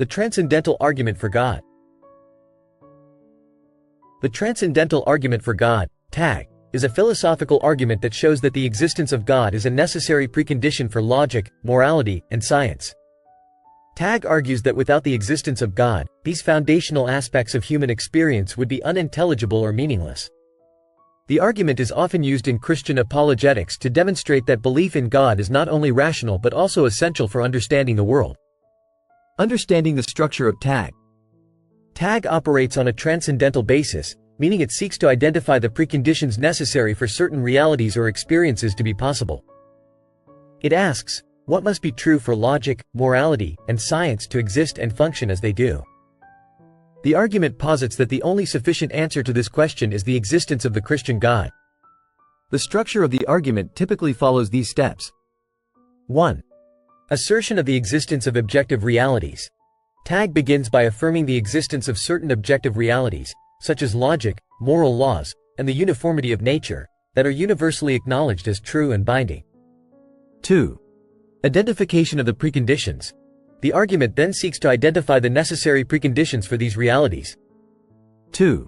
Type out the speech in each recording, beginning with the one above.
The Transcendental Argument for God. The Transcendental Argument for God, TAG, is a philosophical argument that shows that the existence of God is a necessary precondition for logic, morality, and science. TAG argues that without the existence of God, these foundational aspects of human experience would be unintelligible or meaningless. The argument is often used in Christian apologetics to demonstrate that belief in God is not only rational but also essential for understanding the world. Understanding the structure of TAG. TAG operates on a transcendental basis, meaning it seeks to identify the preconditions necessary for certain realities or experiences to be possible. It asks, what must be true for logic, morality, and science to exist and function as they do? The argument posits that the only sufficient answer to this question is the existence of the Christian God. The structure of the argument typically follows these steps. 1. Assertion of the existence of objective realities. TAG begins by affirming the existence of certain objective realities, such as logic, moral laws, and the uniformity of nature, that are universally acknowledged as true and binding. 2. Identification of the preconditions. The argument then seeks to identify the necessary preconditions for these realities. 2.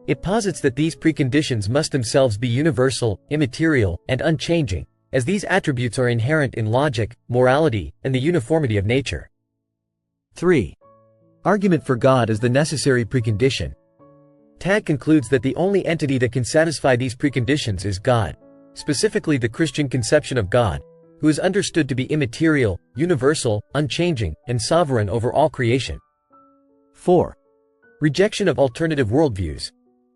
It posits that these preconditions must themselves be universal, immaterial, and unchanging, as these attributes are inherent in logic, morality, and the uniformity of nature. 3. Argument for God as the necessary precondition. TAG concludes that the only entity that can satisfy these preconditions is God, specifically the Christian conception of God, who is understood to be immaterial, universal, unchanging, and sovereign over all creation. 4. Rejection of alternative worldviews.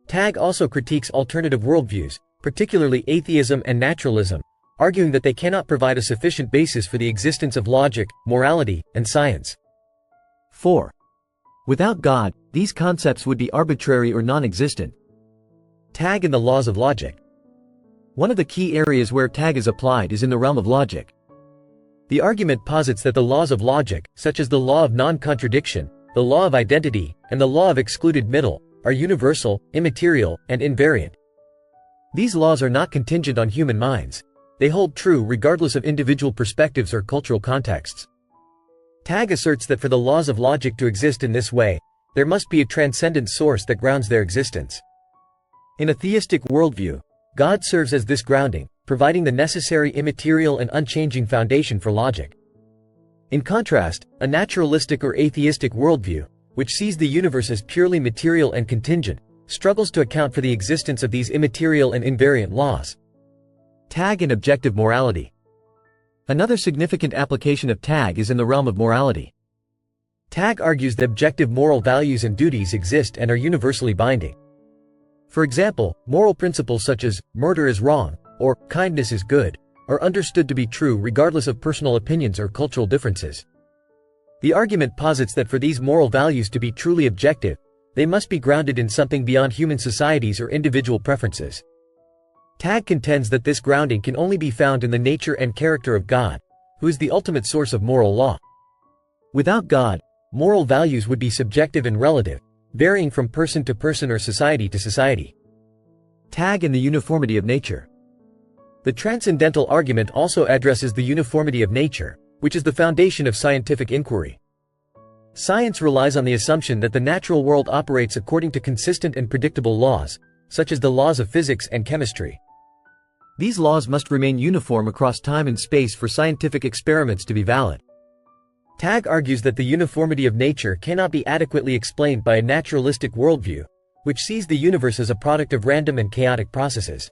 TAG also critiques alternative worldviews, particularly atheism and naturalism, arguing that they cannot provide a sufficient basis for the existence of logic, morality, and science. 4. Without God, these concepts would be arbitrary or non-existent. TAG and the laws of logic. One of the key areas where TAG is applied is in the realm of logic. The argument posits that the laws of logic, such as the law of non-contradiction, the law of identity, and the law of excluded middle, are universal, immaterial, and invariant. These laws are not contingent on human minds. They hold true regardless of individual perspectives or cultural contexts. TAG asserts that for the laws of logic to exist in this way, there must be a transcendent source that grounds their existence. In a theistic worldview, God serves as this grounding, providing the necessary immaterial and unchanging foundation for logic. In contrast, a naturalistic or atheistic worldview, which sees the universe as purely material and contingent, struggles to account for the existence of these immaterial and invariant laws. TAG and objective morality. Another significant application of TAG is in the realm of morality. TAG argues that objective moral values and duties exist and are universally binding. For example, moral principles such as, murder is wrong, or, kindness is good, are understood to be true regardless of personal opinions or cultural differences. The argument posits that for these moral values to be truly objective, they must be grounded in something beyond human societies or individual preferences. TAG contends that this grounding can only be found in the nature and character of God, who is the ultimate source of moral law. Without God, moral values would be subjective and relative, varying from person to person or society to society. TAG and the uniformity of nature. The Transcendental Argument also addresses the uniformity of nature, which is the foundation of scientific inquiry. Science relies on the assumption that the natural world operates according to consistent and predictable laws, such as the laws of physics and chemistry. These laws must remain uniform across time and space for scientific experiments to be valid. TAG argues that the uniformity of nature cannot be adequately explained by a naturalistic worldview, which sees the universe as a product of random and chaotic processes.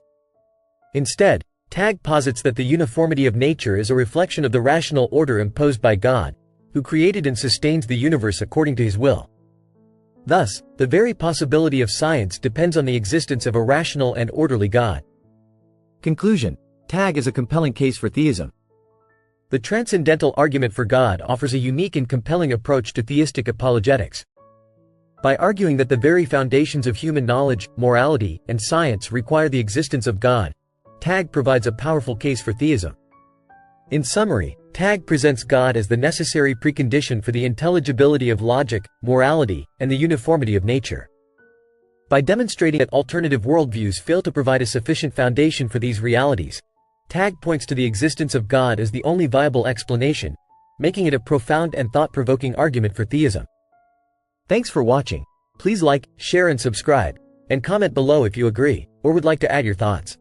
Instead, TAG posits that the uniformity of nature is a reflection of the rational order imposed by God, who created and sustains the universe according to his will. Thus, the very possibility of science depends on the existence of a rational and orderly God. Conclusion. TAG is a compelling case for theism. The Transcendental Argument for God offers a unique and compelling approach to theistic apologetics. By arguing that the very foundations of human knowledge, morality, and science require the existence of God, TAG provides a powerful case for theism. In summary, TAG presents God as the necessary precondition for the intelligibility of logic, morality, and the uniformity of nature. By demonstrating that alternative worldviews fail to provide a sufficient foundation for these realities, TAG points to the existence of God as the only viable explanation, making it a profound and thought-provoking argument for theism. Thanks for watching. Please like, share and subscribe, and comment below if you agree, or would like to add your thoughts.